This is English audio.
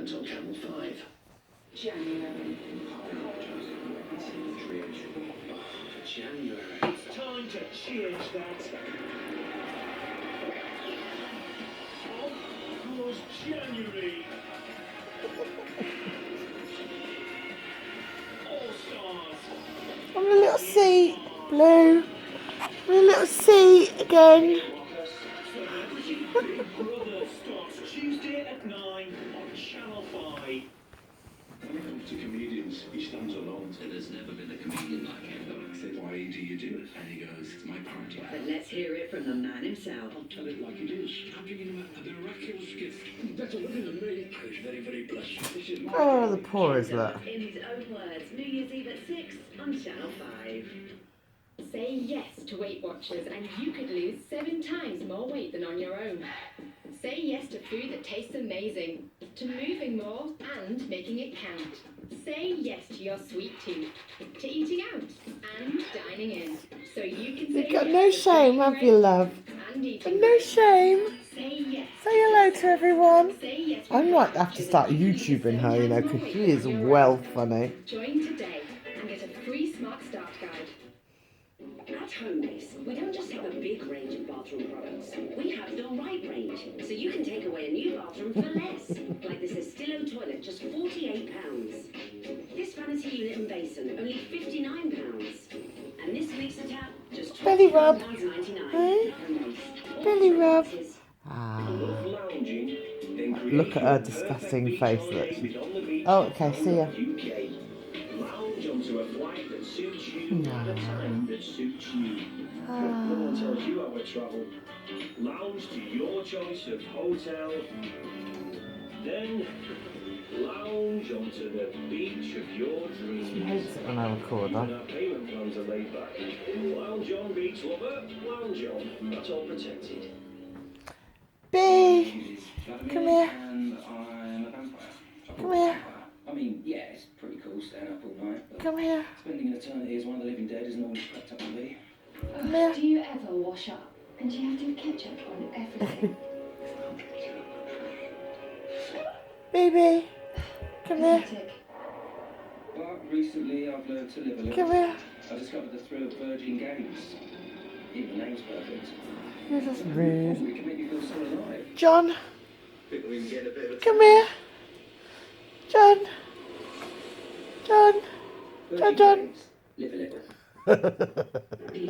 moment on Channel 5. January. January. It's time to change that. Of course, January. All Stars. I'm a little C, blue. I'm a little C again. Celebrity Big Brother starts Tuesday at 9 on Channel 5. When it comes to comedians, he stands alone. So there's never been a comedian like him. I said, why do you do it? And he goes, it's my party. But let's hear it from the man himself. I'll tell it like it is. I'm bringing him a miraculous gift. Better looking than me. I was very, very blessed. This is my Oh, the poor is that. In his own words, New Year's Eve at 6 on Channel 5. Say yes to Weight Watchers and you could lose 7 times more weight than on your own. Say yes to food that tastes amazing, to moving more and making it count. Say yes to your sweet tooth, to eating out and dining in. So you can say You've got yes no to shame, have you, love? and eating No great. shame. Say yes. Say hello to everyone. Say yes. I might have to start YouTubing her, you know, because she is well funny. Join today and get a free Smart Start guide. At Homebase, we don't just have a big range of bathroom products. We have the right range, so you can take away a new bathroom for less. Like this Estillo toilet, just £48. This vanity unit and basin, only £59. And this mixer tap, just Belly rub. £29.99. Hey? Homebase. Belly rub. love lounging. Then Look at her create your disgusting perfect face, beach look. holiday on the beach Oh, okay, see ya. UK. Lounge onto a flight that suits you at a time that suits you. No one tells you how to travel. Lounge to your choice of hotel. Then lounge onto the beach of your She dreams. hates it when I record Even her. our payment plans are laid back. Lounge on, beach lover. Lounge on. That's all protected. B, come here. And I'm a vampire. Come here. I mean, yeah, it's pretty cool staying up all night, but Come here. spending an eternity as one of the living dead isn't always cracked up to be. Come here. Do you ever wash up and do you have to have ketchup on everything? Baby, come here. Pathetic. But recently I've learned to live a little. Come here. I discovered the thrill of Virgin Games. Even the name's perfect. You're just It rude. can make you feel so alive. John, Think we can get a bit of a come here. John. John. Virgin John. Games. Live a little. The